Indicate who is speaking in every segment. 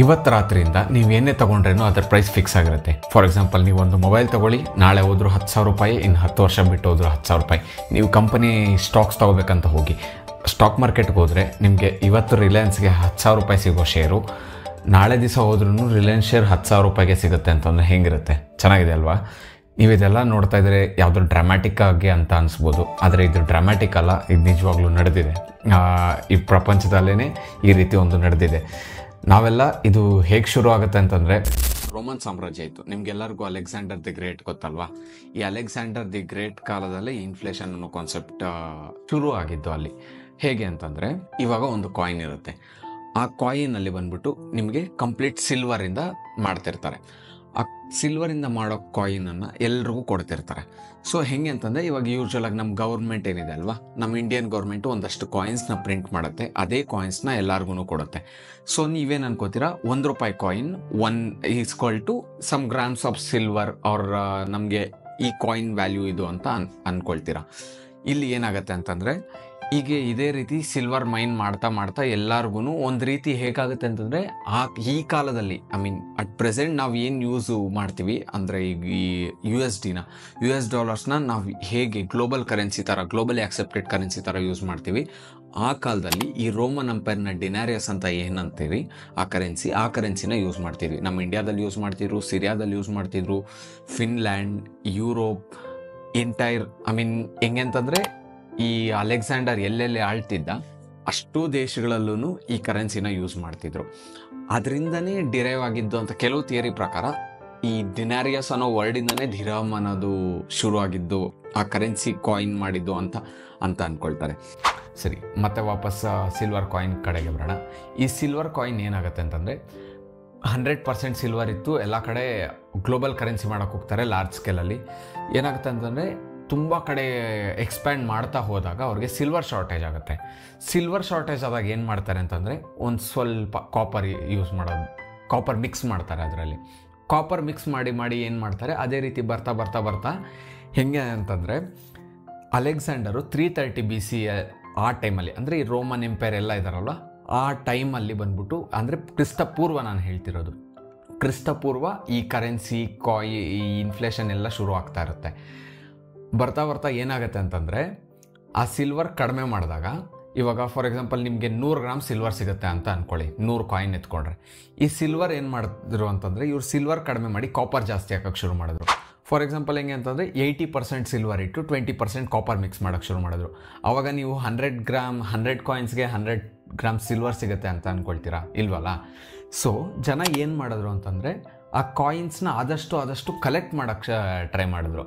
Speaker 1: ಇವತ್ತು ರಾತ್ರಿಯಿಂದ ನೀವು ಏನೇ ತೊಗೊಂಡ್ರೇನೋ ಅದರ ಪ್ರೈಸ್ ಫಿಕ್ಸ್ ಆಗಿರುತ್ತೆ. ಫಾರ್ ಎಕ್ಸಾಂಪಲ್, ನೀವು ಒಂದು ಮೊಬೈಲ್ ತೊಗೊಳ್ಳಿ, ನಾಳೆ ಹೋದ್ರು 10,000 ರೂಪಾಯಿ, ಇನ್ನು 10 ವರ್ಷ ಬಿಟ್ಟು ಹೋದ್ರು 10,000 ರೂಪಾಯಿ. ನೀವು ಕಂಪನಿ ಸ್ಟಾಕ್ಸ್ ತೊಗೋಬೇಕಂತ ಹೋಗಿ ಸ್ಟಾಕ್ ಮಾರ್ಕೆಟ್ಗೆ ಹೋದರೆ ನಿಮಗೆ ಇವತ್ತು ರಿಲಯನ್ಸ್ಗೆ 10,000 ರೂಪಾಯಿ ಸಿಗೋ ಶೇರು ನಾಳೆ ದಿವಸ ಹೋದ್ರೂ ರಿಲಯನ್ಸ್ ಶೇರ್ 10,000 ರೂಪಾಯಿಗೆ ಸಿಗುತ್ತೆ ಅಂತಂದರೆ ಹೆಂಗಿರುತ್ತೆ? ಚೆನ್ನಾಗಿದೆ ಅಲ್ವಾ? ನೀವು ಇದೆಲ್ಲ ನೋಡ್ತಾ ಇದ್ದರೆ ಯಾವುದೋ ಡ್ರಾಮ್ಯಾಟಿಕ್ ಆಗಿ ಅಂತ ಅನಿಸ್ಬೋದು, ಆದರೆ ಇದು ಡ್ರಾಮ್ಯಾಟಿಕ್ ಅಲ್ಲ, ಇದು ನಿಜವಾಗ್ಲೂ ನಡೆದಿದೆ. ಈ ಪ್ರಪಂಚದಲ್ಲೇ ಈ ರೀತಿ ಒಂದು ನಡೆದಿದೆ. ನಾವೆಲ್ಲ ಇದು ಹೇಗೆ ಶುರು ಆಗುತ್ತೆ ಅಂತಂದರೆ, ರೋಮನ್ ಸಾಮ್ರಾಜ್ಯ ಇತ್ತು. ನಿಮಗೆಲ್ಲರಿಗೂ ಅಲೆಕ್ಸಾಂಡರ್ ದಿ ಗ್ರೇಟ್ ಗೊತ್ತಲ್ವಾ? ಈ ಅಲೆಕ್ಸಾಂಡರ್ ದಿ ಗ್ರೇಟ್ ಕಾಲದಲ್ಲಿ ಇನ್ಫ್ಲೇಷನ್ ಅನ್ನೋ ಕಾನ್ಸೆಪ್ಟ್ ಶುರು ಆಗಿದ್ದು ಅಲ್ಲಿ. ಹೇಗೆ ಅಂತಂದರೆ, ಇವಾಗ ಒಂದು ಕಾಯಿನ್ ಇರುತ್ತೆ. ಆ ಕಾಯಿನಲ್ಲಿ ಬಂದ್ಬಿಟ್ಟು ನಿಮಗೆ ಕಂಪ್ಲೀಟ್ ಸಿಲ್ವರಿಂದ ಮಾಡ್ತಿರ್ತಾರೆ. ಆ ಸಿಲ್ವರಿಂದ ಮಾಡೋ ಕಾಯಿನನ್ನು ಎಲ್ರಿಗೂ ಕೊಡ್ತಿರ್ತಾರೆ. ಸೊ ಹೆಂಗೆ ಅಂತಂದರೆ, ಇವಾಗ ಯೂಶ್ವಲಾಗಿ ನಮ್ಮ ಗೌರ್ಮೆಂಟ್ ಏನಿದೆ ಅಲ್ವಾ, ನಮ್ಮ ಇಂಡಿಯನ್ ಗೌರ್ಮೆಂಟು ಒಂದಷ್ಟು ಕಾಯಿನ್ಸ್ನ ಪ್ರಿಂಟ್ ಮಾಡುತ್ತೆ, ಅದೇ ಕಾಯಿನ್ಸ್ನ ಎಲ್ಲರಿಗೂ ಕೊಡುತ್ತೆ. ಸೊ ನೀವೇನು ಅನ್ಕೋತೀರಾ, ₹1 coin = some grams of silver ಅವ್ರ ನಮಗೆ ಈ ಕಾಯಿನ್ ವ್ಯಾಲ್ಯೂ ಇದು ಅಂತ ಅಂದ್ಕೊಳ್ತೀರಾ. ಇಲ್ಲಿ ಏನಾಗುತ್ತೆ ಅಂತಂದರೆ, ಈಗ ಇದೇ ರೀತಿ ಸಿಲ್ವರ್ ಮೈನ್ ಮಾಡ್ತಾ ಮಾಡ್ತಾ ಎಲ್ಲರಿಗೂ ಒಂದು ರೀತಿ ಹೇಗಾಗುತ್ತೆ ಅಂತಂದರೆ, ಈ ಕಾಲದಲ್ಲಿ ಅಟ್ ಪ್ರೆಸೆಂಟ್ ನಾವು ಏನು ಯೂಸು ಮಾಡ್ತೀವಿ ಅಂದರೆ, ಈಗ ಈ US ಡಾಲರ್ಸ್ನ ನಾವು ಹೇಗೆ ಗ್ಲೋಬಲ್ ಕರೆನ್ಸಿ ಥರ, ಗ್ಲೋಬಲಿ ಆಕ್ಸೆಪ್ಟೆಡ್ ಕರೆನ್ಸಿ ಥರ ಯೂಸ್ ಮಾಡ್ತೀವಿ, ಆ ಕಾಲದಲ್ಲಿ ಈ ರೋಮನ್ ಎಂಪೈರ್ನ ಡಿನಾರಿಯಸ್ ಅಂತ ಏನಂತೀವಿ ಆ ಕರೆನ್ಸಿನ ಯೂಸ್ ಮಾಡ್ತಿದ್ವಿ. ನಮ್ಮ ಇಂಡಿಯಾದಲ್ಲಿ ಯೂಸ್ ಮಾಡ್ತಿದ್ರು, ಸಿರಿಯಾದಲ್ಲಿ ಯೂಸ್ ಮಾಡ್ತಿದ್ರು, ಫಿನ್ಲ್ಯಾಂಡ್, ಯುರೋಪ್, ಎಂಟೈರ್ ಹೆಂಗೆ ಅಂತಂದರೆ, ಈ ಅಲೆಕ್ಸಾಂಡರ್ ಎಲ್ಲೆಲ್ಲಿ ಆಳ್ತಿದ್ದ ಅಷ್ಟು ದೇಶಗಳಲ್ಲೂ ಈ ಕರೆನ್ಸಿನ ಯೂಸ್ ಮಾಡ್ತಿದ್ರು. ಅದರಿಂದನೇ ಡಿರೈವ್ ಆಗಿದ್ದು ಅಂತ ಕೆಲವು ಥಿಯರಿ ಪ್ರಕಾರ. ಈ ಡಿನಾರಿಯಸ್ ಅನ್ನೋ ವರ್ಡಿಂದನೇ ದಿರಹಮ್ ಅನ್ನೋದು ಶುರು ಆಗಿದ್ದು, ಆ ಕರೆನ್ಸಿ ಕಾಯಿನ್ ಮಾಡಿದ್ದು ಅಂತ ಅಂದ್ಕೊಳ್ತಾರೆ. ಸರಿ, ಮತ್ತೆ ವಾಪಸ್ ಸಿಲ್ವರ್ ಕಾಯಿನ್ ಕಡೆಗೆ ಬರೋಣ. ಈ ಸಿಲ್ವರ್ ಕಾಯಿನ್ ಏನಾಗುತ್ತೆ ಅಂತಂದರೆ, 100% ಸಿಲ್ವರ್ ಇತ್ತು, ಎಲ್ಲ ಕಡೆ ಗ್ಲೋಬಲ್ ಕರೆನ್ಸಿ ಮಾಡೋಕ್ಕೆ ಹೋಗ್ತಾರೆ ಲಾರ್ಜ್ ಸ್ಕೇಲಲ್ಲಿ. ಏನಾಗುತ್ತೆ ಅಂತಂದರೆ, ತುಂಬ ಕಡೆ ಎಕ್ಸ್ಪ್ಯಾಂಡ್ ಮಾಡ್ತಾ ಹೋದಾಗ ಅವ್ರಿಗೆ ಸಿಲ್ವರ್ ಶಾರ್ಟೇಜ್ ಆಗುತ್ತೆ. ಸಿಲ್ವರ್ ಶಾರ್ಟೇಜ್ ಆದಾಗ ಏನು ಮಾಡ್ತಾರೆ ಅಂತಂದರೆ, ಒಂದು ಸ್ವಲ್ಪ ಕಾಪರ್ ಮಿಕ್ಸ್ ಮಾಡ್ತಾರೆ. ಅದರಲ್ಲಿ ಕಾಪರ್ ಮಿಕ್ಸ್ ಮಾಡಿ ಏನು ಮಾಡ್ತಾರೆ, ಅದೇ ರೀತಿ ಬರ್ತಾ ಹೆಂಗೆ ಅಂತಂದರೆ, ಅಲೆಕ್ಸಾಂಡರು 330 BC ಆ ಟೈಮಲ್ಲಿ, ಅಂದರೆ ಈ ರೋಮನ್ ಎಂಪೈರ್ ಎಲ್ಲ ಇದ್ದಾರಲ್ವ, ಆ ಟೈಮಲ್ಲಿ ಬಂದ್ಬಿಟ್ಟು, ಅಂದರೆ ಕ್ರಿಸ್ತಪೂರ್ವ ನಾನು ಹೇಳ್ತಿರೋದು, ಕ್ರಿಸ್ತಪೂರ್ವ ಈ ಕರೆನ್ಸಿ ಈ ಇನ್ಫ್ಲೇಷನ್ ಎಲ್ಲ ಶುರು ಆಗ್ತಾ ಇರುತ್ತೆ. ಬರ್ತಾ ಏನಾಗುತ್ತೆ ಅಂತಂದರೆ, ಆ ಸಿಲ್ವರ್ ಕಡಿಮೆ ಮಾಡಿದಾಗ, ಇವಾಗ ಫಾರ್ ಎಕ್ಸಾಂಪಲ್ ನಿಮಗೆ 100 ಗ್ರಾಮ್ ಸಿಲ್ವರ್ ಸಿಗುತ್ತೆ ಅಂತ ಅಂದ್ಕೊಳ್ಳಿ, 100 ಕಾಯಿನ್ ಎತ್ಕೊಂಡ್ರೆ. ಈ ಸಿಲ್ವರ್ ಏನು ಮಾಡಿದ್ರು ಅಂತಂದರೆ, ಇವ್ರು ಸಿಲ್ವರ್ ಕಡಿಮೆ ಮಾಡಿ ಕಾಪರ್ ಜಾಸ್ತಿ ಹಾಕೋಕ್ಕೆ ಶುರು ಮಾಡಿದ್ರು. ಫಾರ್ ಎಕ್ಸಾಂಪಲ್ ಹೆಂಗೆ ಅಂತಂದರೆ, 80% ಸಿಲ್ವರ್ ಇಟ್ಟು 20% ಕಾಪರ್ ಮಿಕ್ಸ್ ಮಾಡೋಕ್ಕೆ ಶುರು ಮಾಡಿದ್ರು. ಆವಾಗ ನೀವು 100 ಕಾಯಿನ್ಸ್ಗೆ 100 ಗ್ರಾಮ್ ಸಿಲ್ವರ್ ಸಿಗುತ್ತೆ ಅಂತ ಅಂದ್ಕೊಳ್ತೀರಾ, ಇಲ್ವಲ್ಲ? ಸೊ ಜನ ಏನು ಮಾಡಿದ್ರು ಅಂತಂದರೆ, ಆ ಕಾಯಿನ್ಸ್ನ ಆದಷ್ಟು ಕಲೆಕ್ಟ್ ಮಾಡೋಕ್ಕೆ ಟ್ರೈ ಮಾಡಿದ್ರು.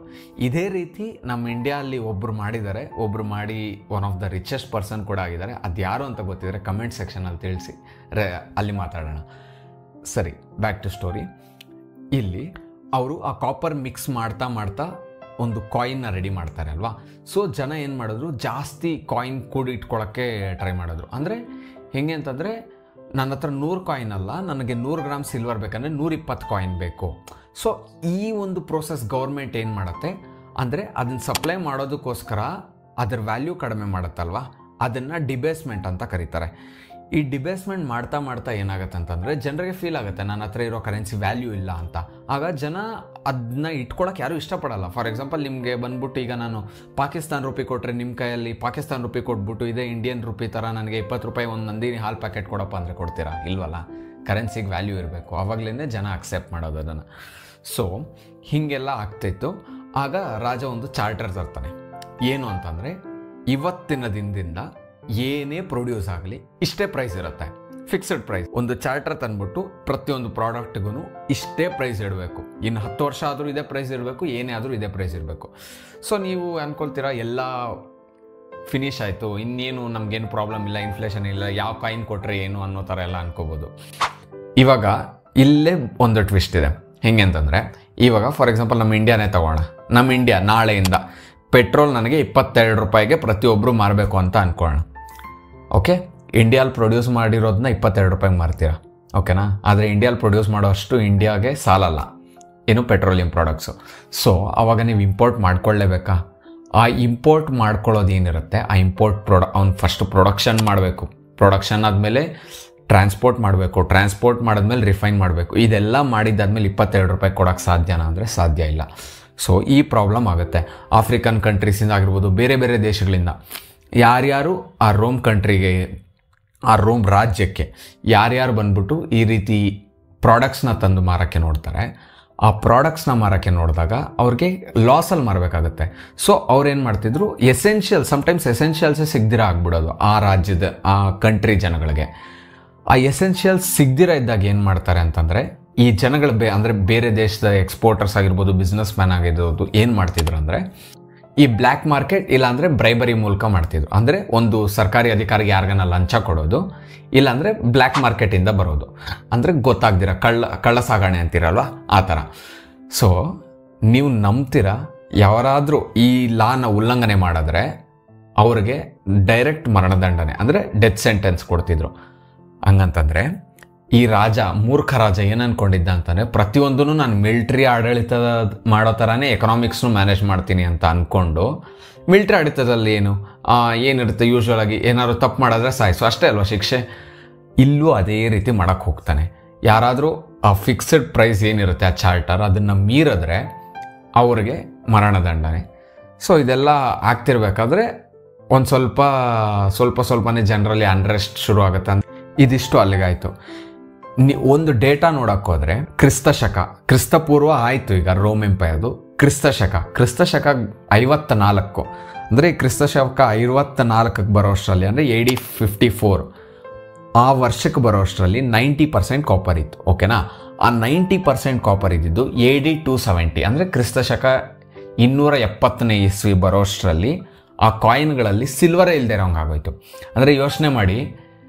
Speaker 1: ಇದೇ ರೀತಿ ನಮ್ಮ ಇಂಡಿಯಾದಲ್ಲಿ ಒಬ್ಬರು ಮಾಡಿ one of the richest person ಕೂಡ ಆಗಿದ್ದಾರೆ. ಅದು ಯಾರು ಅಂತ ಗೊತ್ತಿದ್ರೆ ಕಮೆಂಟ್ ಸೆಕ್ಷನಲ್ಲಿ ತಿಳಿಸಿ, ಅಲ್ಲಿ ಮಾತಾಡೋಣ. ಸರಿ, ಬ್ಯಾಕ್ ಟು ಸ್ಟೋರಿ. ಇಲ್ಲಿ ಅವರು ಆ ಕಾಪರ್ ಮಿಕ್ಸ್ ಮಾಡ್ತಾ ಒಂದು ಕಾಯಿನ್ನ ರೆಡಿ ಮಾಡ್ತಾರೆ ಅಲ್ವಾ. ಸೊ ಜನ ಏನು ಮಾಡಿದ್ರು, ಜಾಸ್ತಿ ಕಾಯಿನ್ ಕೂಡಿ ಇಟ್ಕೊಳ್ಳೋಕ್ಕೆ ಟ್ರೈ ಮಾಡಿದ್ರು. ಅಂದರೆ ಹೆಂಗೆ ಅಂತಂದರೆ, ನನ್ನ ಹತ್ರ 100 ಕಾಯಿನ್ ಅಲ್ಲ, ನನಗೆ 100 ಗ್ರಾಮ್ ಸಿಲ್ವರ್ ಬೇಕಂದರೆ 120 ಕಾಯಿನ್ ಬೇಕು. ಸೊ ಈ ಒಂದು ಪ್ರೋಸೆಸ್ ಗೌರ್ಮೆಂಟ್ ಏನು ಮಾಡುತ್ತೆ ಅಂದರೆ, ಅದನ್ನು ಸಪ್ಲೈ ಮಾಡೋದಕ್ಕೋಸ್ಕರ ಅದರ ವ್ಯಾಲ್ಯೂ ಕಡಿಮೆ ಮಾಡುತ್ತಲ್ವ, ಅದನ್ನು ಡಿಬೇಸ್ಮೆಂಟ್ ಅಂತ ಕರೀತಾರೆ. ಈ ಡಿಬೇಸ್ಮೆಂಟ್ ಮಾಡ್ತಾ ಏನಾಗುತ್ತೆ ಅಂತಂದರೆ, ಜನರಿಗೆ ಫೀಲ್ ಆಗುತ್ತೆ ನನ್ನ ಹತ್ರ ಇರೋ ಕರೆನ್ಸಿ ವ್ಯಾಲ್ಯೂ ಇಲ್ಲ ಅಂತ. ಆಗ ಜನ ಅದನ್ನ ಇಟ್ಕೊಳ್ಳೋಕೆ ಯಾರೂ ಇಷ್ಟಪಡಲ್ಲ. ಫಾರ್ ಎಕ್ಸಾಂಪಲ್, ನಿಮಗೆ ಬಂದ್ಬಿಟ್ಟು ಈಗ ನಾನು ಪಾಕಿಸ್ತಾನ್ ರೂಪಿ ಕೊಟ್ಟರೆ, ನಿಮ್ಮ ಕೈಯಲ್ಲಿ ಪಾಕಿಸ್ತಾನ್ ರೂಪಿ ಕೊಟ್ಬಿಟ್ಟು ಇದೇ ಇಂಡಿಯನ್ ರೂಪಿ ಥರ ನನಗೆ 20 ರೂಪಾಯಿ ಒಂದು ನಂದಿನಿ ಹಾಲು ಪ್ಯಾಕೆಟ್ ಕೊಡಪ್ಪ ಅಂದರೆ ಕೊಡ್ತೀರಾ? ಇಲ್ವಲ್ಲ. ಕರೆನ್ಸಿಗೆ ವ್ಯಾಲ್ಯೂ ಇರಬೇಕು, ಆವಾಗಲೇ ಜನ ಅಕ್ಸೆಪ್ಟ್ ಮಾಡೋದು ಅದನ್ನು. ಸೊ ಹೀಗೆಲ್ಲ ಆಗ್ತಿತ್ತು. ಆಗ ರಾಜ ಒಂದು ಚಾರ್ಟರ್ ತರ್ತಾನೆ. ಏನು ಅಂತಂದರೆ, ಇವತ್ತಿನ ದಿನದಿಂದ ಏನೇ ಪ್ರೊಡ್ಯೂಸ್ ಆಗಲಿ ಇಷ್ಟೇ ಪ್ರೈಸ್ ಇರುತ್ತೆ, ಫಿಕ್ಸ್ಡ್ ಪ್ರೈಸ್. ಒಂದು ಚಾರ್ಟರ್ ತಂದ್ಬಿಟ್ಟು ಪ್ರತಿಯೊಂದು ಪ್ರಾಡಕ್ಟ್ಗೂ ಇಷ್ಟೇ ಪ್ರೈಸ್ ಇಡಬೇಕು, ಇನ್ನು 10 ವರ್ಷ ಆದರೂ ಇದೇ ಪ್ರೈಸ್ ಇರಬೇಕು, ಏನೇ ಆದರೂ ಇದೇ ಪ್ರೈಸ್ ಇರಬೇಕು. ಸೊ ನೀವು ಅಂದ್ಕೊಳ್ತೀರಾ, ಎಲ್ಲ ಫಿನಿಶ್ ಆಯಿತು, ಇನ್ನೇನು ನಮಗೇನು ಪ್ರಾಬ್ಲಮ್ ಇಲ್ಲ, ಇನ್ಫ್ಲೇಷನ್ ಇಲ್ಲ, ಯಾವ ಕಾಯಿನ್ ಕೊಟ್ಟರೆ ಏನು ಅನ್ನೋ ಥರ ಎಲ್ಲ ಅನ್ಕೋಬೋದು. ಇವಾಗ ಇಲ್ಲೇ ಒಂದು ಟ್ವಿಸ್ಟ್ ಇದೆ. ಹೆಂಗೆ ಅಂತಂದರೆ, ಇವಾಗ ಫಾರ್ ಎಕ್ಸಾಂಪಲ್ ನಮ್ಮ ಇಂಡಿಯಾನೇ ತಗೋಣ. ನಮ್ಮ ಇಂಡಿಯಾ ನಾಳೆಯಿಂದ ಪೆಟ್ರೋಲ್ ನನಗೆ 22 ರೂಪಾಯಿಗೆ ಪ್ರತಿಯೊಬ್ಬರು ಮಾರಬೇಕು ಅಂತ ಅಂದ್ಕೊಳ್ಳೋಣ. ಓಕೆ, ಇಂಡಿಯಾಲ್ಲಿ ಪ್ರೊಡ್ಯೂಸ್ ಮಾಡಿರೋದನ್ನ 22 ರೂಪಾಯಿಗೆ ಮಾರ್ತೀರಾ, ಓಕೆನಾ? ಆದರೆ ಇಂಡಿಯಾಲ್ಲಿ ಪ್ರೊಡ್ಯೂಸ್ ಮಾಡೋಷ್ಟು ಇಂಡಿಯಾಗೆ ಸಾಲಲ್ಲ, ಏನು ಪೆಟ್ರೋಲಿಯಂ ಪ್ರಾಡಕ್ಟ್ಸು. ಸೊ ಆವಾಗ ನೀವು ಇಂಪೋರ್ಟ್ ಮಾಡ್ಕೊಳ್ಳೇಬೇಕಾ? ಆ ಇಂಪೋರ್ಟ್ ಮಾಡ್ಕೊಳ್ಳೋದು ಏನಿರುತ್ತೆ, ಆ ಇಂಪೋರ್ಟ್ ಅವ್ನು ಫಸ್ಟ್ ಪ್ರೊಡಕ್ಷನ್ ಮಾಡಬೇಕು. ಪ್ರೊಡಕ್ಷನ್ ಆದಮೇಲೆ ಟ್ರಾನ್ಸ್ಪೋರ್ಟ್ ಮಾಡಬೇಕು, ಟ್ರಾನ್ಸ್ಪೋರ್ಟ್ ಮಾಡಿದ್ಮೇಲೆ ರಿಫೈನ್ ಮಾಡಬೇಕು. ಇದೆಲ್ಲ ಮಾಡಿದ್ದಾದ್ಮೇಲೆ 22 ರೂಪಾಯಿ ಕೊಡೋಕ್ಕೆ ಸಾಧ್ಯನಾ ಅಂದರೆ ಸಾಧ್ಯ ಇಲ್ಲ. ಸೊ ಈ ಪ್ರಾಬ್ಲಮ್ ಆಗುತ್ತೆ. ಆಫ್ರಿಕನ್ ಕಂಟ್ರೀಸಿಂದ ಆಗಿರ್ಬೋದು, ಬೇರೆ ಬೇರೆ ದೇಶಗಳಿಂದ ಯಾರ್ಯಾರು ಆ ರೋಮ್ ಕಂಟ್ರಿಗೆ, ಆ ರೋಮ್ ರಾಜ್ಯಕ್ಕೆ ಯಾರ್ಯಾರು ಬಂದ್ಬಿಟ್ಟು ಈ ರೀತಿ ಪ್ರಾಡಕ್ಟ್ಸ್ನ ತಂದು ಮಾರೋಕ್ಕೆ ನೋಡ್ತಾರೆ, ಆ ಪ್ರಾಡಕ್ಟ್ಸ್ನ ಮಾರೋಕ್ಕೆ ನೋಡಿದಾಗ ಅವ್ರಿಗೆ ಲಾಸಲ್ಲಿ ಮಾರಬೇಕಾಗುತ್ತೆ. ಸೊ ಅವ್ರೇನು ಮಾಡ್ತಿದ್ರು, ಸಮ್ಟೈಮ್ಸ್ ಎಸೆನ್ಷಿಯಲ್ಸೇ ಸಿಗ್ದಿರ ಆಗ್ಬಿಡೋದು ಆ ರಾಜ್ಯದ, ಆ ಕಂಟ್ರಿ ಜನಗಳಿಗೆ. ಆ ಎಸೆನ್ಷಿಯಲ್ಸ್ ಸಿಗ್ದಿರ ಇದ್ದಾಗ ಏನು ಮಾಡ್ತಾರೆ ಅಂತಂದರೆ, ಈ ಜನಗಳು ಅಂದರೆ ಬೇರೆ ದೇಶದ ಎಕ್ಸ್ಪೋರ್ಟರ್ಸ್ ಆಗಿರ್ಬೋದು, ಬಿಸ್ನೆಸ್ ಮ್ಯಾನ್ ಆಗಿರ್ಬೋದು, ಏನು ಮಾಡ್ತಿದ್ರು ಅಂದರೆ ಈ ಬ್ಲ್ಯಾಕ್ ಮಾರ್ಕೆಟ್ ಇಲ್ಲಾಂದರೆ ಬ್ರೈಬರಿ ಮೂಲಕ ಮಾಡ್ತಿದ್ರು. ಅಂದರೆ ಒಂದು ಸರ್ಕಾರಿ ಅಧಿಕಾರಿಗೆ ಯಾರಿಗಾನ ಲಂಚ ಕೊಡೋದು, ಇಲ್ಲಾಂದರೆ ಬ್ಲ್ಯಾಕ್ ಮಾರ್ಕೆಟಿಂದ ಬರೋದು, ಅಂದರೆ ಗೊತ್ತಾಗ್ದಿರ ಕಳ್ಳ ಸಾಗಣೆ ಅಂತೀರಲ್ವ ಆ ಥರ. ಸೊ ನೀವು ನಂಬ್ತೀರಾ, ಯಾರಾದರೂ ಈ ಲಾನ ಉಲ್ಲಂಘನೆ ಮಾಡಿದ್ರೆ ಅವ್ರಿಗೆ ಡೈರೆಕ್ಟ್ ಮರಣದಂಡನೆ ಅಂದರೆ ಡೆತ್ ಸೆಂಟೆನ್ಸ್ ಕೊಡ್ತಿದ್ರು. ಹಂಗಂತಂದರೆ ಈ ಮೂರ್ಖ ರಾಜ ಏನು ಅಂದ್ಕೊಂಡಿದ್ದ ಅಂತಂದರೆ, ಪ್ರತಿಯೊಂದೂ ನಾನು ಮಿಲ್ಟ್ರಿ ಆಡಳಿತ ಮಾಡೋ ಥರನೇ ಎಕನಾಮಿಕ್ಸ್ನು ಮ್ಯಾನೇಜ್ ಮಾಡ್ತೀನಿ ಅಂತ ಅಂದ್ಕೊಂಡು, ಮಿಲ್ಟ್ರಿ ಆಡಳಿತದಲ್ಲಿ ಏನಿರುತ್ತೆ ಯೂಶ್ವಲ್ ಆಗಿ ಏನಾದ್ರು ತಪ್ಪು ಮಾಡಿದ್ರೆ ಸಾಯಿಸು ಅಷ್ಟೇ ಅಲ್ವಾ ಶಿಕ್ಷೆ. ಇಲ್ಲೂ ಅದೇ ರೀತಿ ಮಾಡೋಕ್ಕೆ ಹೋಗ್ತಾನೆ. ಯಾರಾದರೂ ಆ ಫಿಕ್ಸ್ಡ್ ಪ್ರೈಸ್ ಏನಿರುತ್ತೆ ಆ ಚಾರ್ಟರ್ ಅದನ್ನು ಮೀರಿದ್ರೆ ಅವ್ರಿಗೆ ಮರಣದಂಡನೆ. ಸೊ ಇದೆಲ್ಲ ಆಗ್ತಿರ್ಬೇಕಾದ್ರೆ ಒಂದು ಸ್ವಲ್ಪನೇ ಜನರಲ್ಲಿ ಅನ್ರೆಸ್ಟ್ ಶುರು ಆಗುತ್ತೆ. ಇದಿಷ್ಟು ಅಲ್ಲಿಗಾಯಿತು. ಒಂದು ಡೇಟಾ ನೋಡೋಕ್ಕೆ ಹೋದರೆ ಕ್ರಿಸ್ತಪೂರ್ವ ಆಯಿತು. ಈಗ ರೋಮ್ ಎಂಪೈರ್ದು ಕ್ರಿಸ್ತಶಕ 54 ಅಂದರೆ ಕ್ರಿಸ್ತಶಕ 54ಕ್ಕೆ ಬರೋ ಅಷ್ಟರಲ್ಲಿ ಅಂದರೆ AD 54 ಆ ವರ್ಷಕ್ಕೆ ಬರೋ ಅಷ್ಟರಲ್ಲಿ 90% ಕಾಪರ್ ಇತ್ತು. ಓಕೆನಾ? ಆ 90% ಕಾಪರ್ ಇದ್ದಿದ್ದು AD 270 ಅಂದರೆ ಕ್ರಿಸ್ತಶಕ 270ನೇ ಇಸ್ವಿ ಬರೋ ಅಷ್ಟರಲ್ಲಿ ಆ ಕಾಯಿನ್ಗಳಲ್ಲಿ ಸಿಲ್ವರೇ ಇಲ್ಲದೆ ಇರೋಂಗಾಗೋಯ್ತು. ಅಂದರೆ ಯೋಚನೆ ಮಾಡಿ,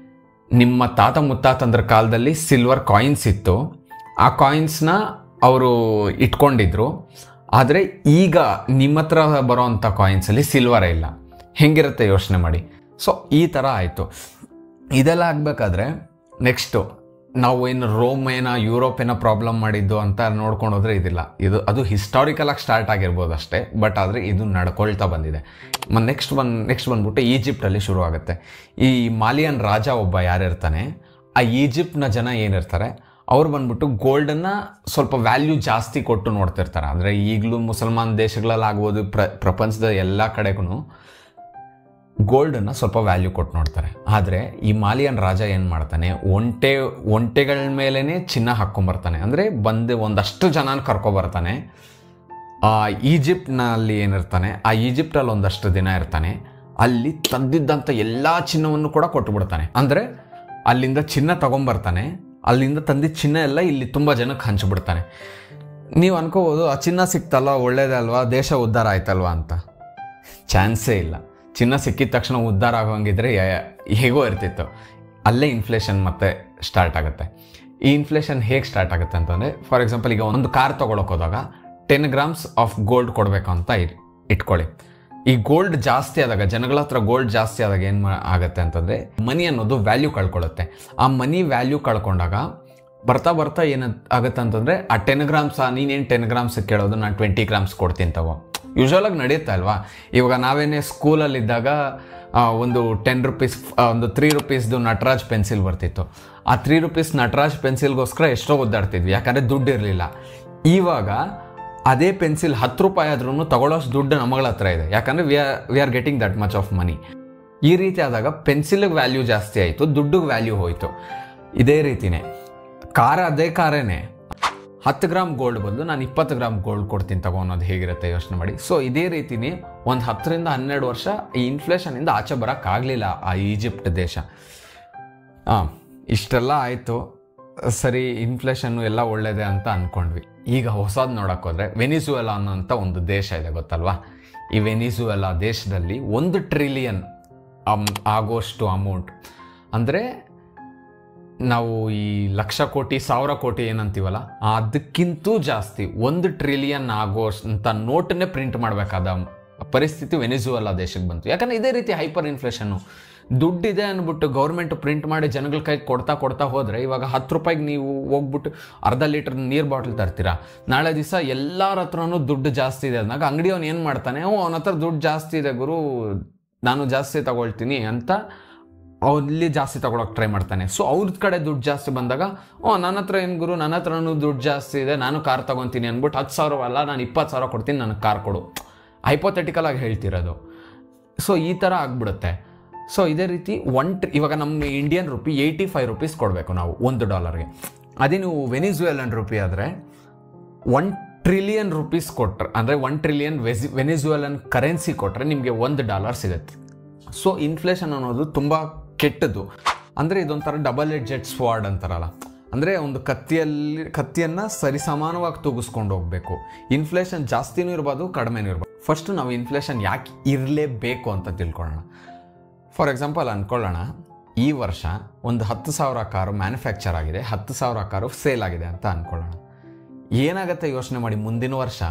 Speaker 1: ನಿಮ್ಮ ತಾತ ಮುತ್ತಾತಂದ್ರ ಕಾಲದಲ್ಲಿ ಸಿಲ್ವರ್ ಕಾಯಿನ್ಸ್ ಇತ್ತು, ಆ ಕಾಯಿನ್ಸ್ನ ಅವರು ಇಟ್ಕೊಂಡಿದ್ರು. ಆದರೆ ಈಗ ನಿಮ್ಮ ಹತ್ರ ಬರೋವಂಥ ಕಾಯಿನ್ಸಲ್ಲಿ ಸಿಲ್ವರೇ ಇಲ್ಲ. ಹೆಂಗಿರುತ್ತೆ ಯೋಚನೆ ಮಾಡಿ. ಸೊ ಈ ಥರ ಆಯಿತು. ಇದೆಲ್ಲ ಆಗಬೇಕಾದ್ರೆ ನೆಕ್ಸ್ಟು ನಾವು ರೋಮ್ ಯುರೋಪ್ ಪ್ರಾಬ್ಲಮ್ ಮಾಡಿದ್ದು ಅಂತ ನೋಡ್ಕೊಂಡು ಹೋದರೆ ಇದಿಲ್ಲ. ಅದು ಹಿಸ್ಟಾರಿಕಲಾಗಿ ಸ್ಟಾರ್ಟ್ ಆಗಿರ್ಬೋದು ಅಷ್ಟೇ, ಬಟ್ ಆದರೆ ಇದು ನಡ್ಕೊಳ್ತಾ ಬಂದಿದೆ. ನೆಕ್ಸ್ಟ್ ಬಂದ್ಬಿಟ್ಟು ಈಜಿಪ್ಟಲ್ಲಿ ಶುರು ಆಗುತ್ತೆ. ಈ ಮಾಲಿಯನ್ ರಾಜ ಒಬ್ಬ ಯಾರಿರ್ತಾನೆ, ಆ ಈಜಿಪ್ಟ್ನ ಜನ ಏನಿರ್ತಾರೆ ಅವ್ರು ಬಂದ್ಬಿಟ್ಟು ಗೋಲ್ಡನ್ನು ಸ್ವಲ್ಪ ವ್ಯಾಲ್ಯೂ ಜಾಸ್ತಿ ಕೊಟ್ಟು ನೋಡ್ತಿರ್ತಾರೆ. ಅಂದರೆ ಈಗಲೂ ಮುಸಲ್ಮಾನ್ ದೇಶಗಳಲ್ಲಿ ಆಗ್ಬೋದು, ಪ್ರಪಂಚದ ಎಲ್ಲ ಕಡೆಗೂ ಗೋಲ್ಡನ್ನು ಸ್ವಲ್ಪ ವ್ಯಾಲ್ಯೂ ಕೊಟ್ಟು ನೋಡ್ತಾರೆ. ಆದರೆ ಈ ಮಾಲಿಯನ್ ರಾಜ ಏನು ಮಾಡ್ತಾನೆ, ಒಂಟೆಗಳ ಮೇಲೇ ಚಿನ್ನ ಹಾಕ್ಕೊಂಬರ್ತಾನೆ. ಅಂದರೆ ಒಂದಷ್ಟು ಜನನ ಕರ್ಕೊಬರ್ತಾನೆ. ಈಜಿಪ್ಟ್ನಲ್ಲಿ ಏನಿರ್ತಾನೆ, ಆ ಈಜಿಪ್ಟಲ್ಲಿ ಒಂದಷ್ಟು ದಿನ ಇರ್ತಾನೆ. ಅಲ್ಲಿ ತಂದಿದ್ದಂಥ ಎಲ್ಲ ಚಿನ್ನವನ್ನು ಕೂಡ ಕೊಟ್ಟುಬಿಡ್ತಾನೆ. ಅಂದರೆ ಅಲ್ಲಿಂದ ಚಿನ್ನ ತಗೊಂಬರ್ತಾನೆ, ಅಲ್ಲಿಂದ ತಂದಿದ್ದ ಚಿನ್ನ ಎಲ್ಲ ಇಲ್ಲಿ ತುಂಬ ಜನಕ್ಕೆ ಹಂಚಿಬಿಡ್ತಾನೆ. ನೀವು ಅನ್ಕೋಬೋದು, ಆ ಚಿನ್ನ ಸಿಕ್ತಲ್ವ, ಒಳ್ಳೇದೇ ಅಲ್ವಾ, ದೇಶ ಉದ್ಧಾರ ಆಯ್ತಲ್ವಾ ಅಂತ. ಚಾನ್ಸೇ ಇಲ್ಲ. ಚಿನ್ನ ಸಿಕ್ಕಿದ ತಕ್ಷಣ ಉದ್ಧಾರ ಆಗೋಂಗಿದ್ರೆ ಹೇಗೋ ಇರ್ತಿತ್ತು. ಅಲ್ಲೇ ಇನ್ಫ್ಲೇಷನ್ ಮತ್ತೆ ಸ್ಟಾರ್ಟ್ ಆಗುತ್ತೆ. ಈ ಇನ್ಫ್ಲೇಷನ್ ಹೇಗೆ ಸ್ಟಾರ್ಟ್ ಆಗುತ್ತೆ ಅಂತಂದರೆ, ಫಾರ್ ಎಕ್ಸಾಂಪಲ್ ಈಗ ಒಂದು ಕಾರ್ ತೊಗೊಳಕ್ಕೆ ಹೋದಾಗ 10 grams ಆಫ್ ಗೋಲ್ಡ್ ಕೊಡಬೇಕು ಅಂತ ಇಟ್ಕೊಳ್ಳಿ. ಈ ಗೋಲ್ಡ್ ಜಾಸ್ತಿ ಆದಾಗ, ಜನಗಳ ಹತ್ರ ಗೋಲ್ಡ್ ಜಾಸ್ತಿ ಆದಾಗ ಏನು ಆಗುತ್ತೆ ಅಂತಂದರೆ, ಮನಿ ಅನ್ನೋದು ವ್ಯಾಲ್ಯೂ ಕಳ್ಕೊಳ್ಳುತ್ತೆ. ಆ ಮನಿ ವ್ಯಾಲ್ಯೂ ಕಳ್ಕೊಂಡಾಗ ಬರ್ತಾ ಏನು ಆಗುತ್ತೆ ಅಂತಂದರೆ, ಆ 10 grams ನೀನೇನು 10 grams ಕೇಳೋದು, ನಾನು 20 grams ಕೊಡ್ತೀನಿ ತಗೋ. ಯೂಶ್ವಲಾಗಿ ನಡೆಯುತ್ತೆ ಅಲ್ವಾ. ಇವಾಗ ನಾವೇನೇ ಸ್ಕೂಲಲ್ಲಿದ್ದಾಗ ಒಂದು 10 ರೂಪೀಸ್, ಒಂದು 3 ರೂಪೀಸ್ದು ನಟರಾಜ್ ಪೆನ್ಸಿಲ್ ಬರ್ತಿತ್ತು. ಆ 3 ರೂಪೀಸ್ ನಟರಾಜ್ ಪೆನ್ಸಿಲ್ಗೋಸ್ಕರ ಎಷ್ಟೋ ಒದ್ದಾಡ್ತಿದ್ವಿ, ಯಾಕಂದರೆ ದುಡ್ಡು ಇರಲಿಲ್ಲ. ಇವಾಗ ಅದೇ ಪೆನ್ಸಿಲ್ 10 ರೂಪಾಯಿ ಆದ್ರೂ ತಗೊಳ್ಳೋಷ್ಟು ದುಡ್ಡು ನಮ್ಮಗಳ ಹತ್ರ ಇದೆ, ಯಾಕಂದರೆ we are getting that much of money. ಈ ರೀತಿ ಆದಾಗ ಪೆನ್ಸಿಲ್ಗೆ ವ್ಯಾಲ್ಯೂ ಜಾಸ್ತಿ ಆಯಿತು, ದುಡ್ಡಿಗೆ ವ್ಯಾಲ್ಯೂ ಹೋಯಿತು. ಇದೇ ರೀತಿಯೇ ಅದೇ ಕಾರೇನೆ 10 ಗ್ರಾಮ್ ಗೋಲ್ಡ್ ಬದಲು ನಾನು 20 ಗ್ರಾಮ್ ಗೋಲ್ಡ್ ಕೊಡ್ತೀನಿ ತಗೋ ಅನ್ನೋದು ಹೇಗಿರುತ್ತೆ ಯೋಚನೆ ಮಾಡಿ. ಸೊ ಇದೇ ರೀತಿಯೇ ಒಂದು 10 ರಿಂದ 12 ವರ್ಷ ಈ ಇನ್ಫ್ಲೇಷನಿಂದ ಆಚೆ ಬರೋಕ್ಕಾಗಲಿಲ್ಲ ಆ ಈಜಿಪ್ಟ್ ದೇಶ. ಇಷ್ಟೆಲ್ಲ ಆಯಿತು, ಸರಿ, ಇನ್ಫ್ಲೇಷನ್ನು ಎಲ್ಲ ಒಳ್ಳೇದೇ ಅಂತ ಅಂದ್ಕೊಂಡ್ವಿ. ಈಗ ಹೊಸದು ನೋಡೋಕೆ ಹೋದರೆ ವೆನಿಜುವೆಲಾ ಅನ್ನೋಂಥ ಒಂದು ದೇಶ ಇದೆ, ಗೊತ್ತಲ್ವಾ. ಈ ವೆನಿಜುವೆಲಾ ದೇಶದಲ್ಲಿ 1 ಟ್ರಿಲಿಯನ್ ಆಗೋಷ್ಟು ಅಮೌಂಟ್, ಅಂದರೆ ನಾವು ಈ ಲಕ್ಷ ಕೋಟಿ 1000 ಕೋಟಿ ಏನಂತೀವಲ್ಲ, ಅದಕ್ಕಿಂತೂ ಜಾಸ್ತಿ 1 ಟ್ರಿಲಿಯನ್ ಆಗೋಷ್ಟಂಥ ನೋಟನ್ನೇ ಪ್ರಿಂಟ್ ಮಾಡಬೇಕಾದ ಪರಿಸ್ಥಿತಿ ವೆನಿಜುವೆಲಾ ದೇಶಕ್ಕೆ ಬಂತು. ಯಾಕಂದರೆ ಇದೇ ರೀತಿ ಹೈಪರ್ ಇನ್ಫ್ಲೇಷನ್ನು, ದುಡ್ಡಿದೆ ಅಂದ್ಬಿಟ್ಟು ಗೌರ್ಮೆಂಟ್ ಪ್ರಿಂಟ್ ಮಾಡಿ ಜನಗಳ ಕೈಗೆ ಕೊಡ್ತಾ ಹೋದರೆ, ಇವಾಗ 10 ರೂಪಾಯಿಗೆ ನೀವು ಹೋಗ್ಬಿಟ್ಟು ಅರ್ಧ ಲೀಟರ್ ನೀರು ಬಾಟ್ಲ್ ತರ್ತೀರಾ, ನಾಳೆ ದಿವಸ ಎಲ್ಲರ ಹತ್ರನೂ ದುಡ್ಡು ಜಾಸ್ತಿ ಇದೆ ಅಂದಾಗ ಅಂಗಡಿಯವನು ಏನು ಮಾಡ್ತಾನೆ, ಅವನ ಹತ್ರ ದುಡ್ಡು ಜಾಸ್ತಿ ಇದೆ ಗುರು, ನಾನು ಜಾಸ್ತಿ ತಗೊಳ್ತೀನಿ ಅಂತ ಅಲ್ಲಿ ಜಾಸ್ತಿ ತಗೊಳಕ್ಕೆ ಟ್ರೈ ಮಾಡ್ತಾನೆ. ಸೊ ಅವ್ರ ಕಡೆ ದುಡ್ಡು ಜಾಸ್ತಿ ಬಂದಾಗ ನನ್ನ ಹತ್ರ ಏನು ಗುರು, ನನ್ನ ಹತ್ರನೂ ದುಡ್ಡು ಜಾಸ್ತಿ ಇದೆ, ನಾನು ಕಾರ್ ತೊಗೊತೀನಿ ಅಂದ್ಬಿಟ್ಟು 10,000 ಅಲ್ಲ ನಾನು 20,000 ಕೊಡ್ತೀನಿ, ನನಗೆ ಕಾರ್ ಕೊಡು, ಹೈಪೋಥೆಟಿಕಲ್ ಆಗಿ ಹೇಳ್ತಿರೋದು. ಸೊ ಈ ಥರ ಆಗ್ಬಿಡುತ್ತೆ. ಸೊ ಇದೇ ರೀತಿ ಇವಾಗ ನಮ್ಮ ಇಂಡಿಯನ್ ರುಪಿ 85 ರೂಪೀಸ್ ಕೊಡಬೇಕು ನಾವು $1. ಅದೇ ನೀವು ವೆನಿಜುವೆಲನ್ ರುಪಿ ಆದರೆ 1 ಟ್ರಿಲಿಯನ್ ರೂಪೀಸ್ ಕೊಟ್ಟರೆ, ಅಂದರೆ 1 ಟ್ರಿಲಿಯನ್ ವೆನಿಜುವೆಲನ್ ಕರೆನ್ಸಿ ಕೊಟ್ಟರೆ ನಿಮಗೆ $1 ಸಿಗುತ್ತೆ. ಸೊ ಇನ್ಫ್ಲೇಷನ್ ಅನ್ನೋದು ತುಂಬ ಕೆಟ್ಟದ್ದು. ಅಂದರೆ ಇದೊಂಥರ ಡಬಲ್ ಎಡ್ಜೆಡ್ ಸ್ವಾರ್ಡ್ ಅಂತಾರಲ್ಲ, ಅಂದರೆ ಒಂದು ಕತ್ತಿಯನ್ನು ಸರಿಸಮಾನವಾಗಿ ತೂಗಿಸ್ಕೊಂಡು ಹೋಗಬೇಕು. ಇನ್ಫ್ಲೇಷನ್ ಜಾಸ್ತಿನೂ ಇರ್ಬೋದು, ಕಡಿಮೆನೂ ಇರ್ಬೋದು. ಫಸ್ಟು ನಾವು ಇನ್ಫ್ಲೇಷನ್ ಯಾಕೆ ಇರಲೇಬೇಕು ಅಂತ ತಿಳ್ಕೊಳ್ಳೋಣ. ಫಾರ್ ಎಕ್ಸಾಂಪಲ್ ಅಂದ್ಕೊಳ್ಳೋಣ, ಈ ವರ್ಷ ಒಂದು 10,000 ಕಾರು ಮ್ಯಾನುಫ್ಯಾಕ್ಚರ್ ಆಗಿದೆ, 10,000 ಕಾರು ಸೇಲ್ ಆಗಿದೆ ಅಂತ ಅಂದ್ಕೊಳ್ಳೋಣ. ಏನಾಗುತ್ತೆ ಯೋಚನೆ ಮಾಡಿ, ಮುಂದಿನ ವರ್ಷ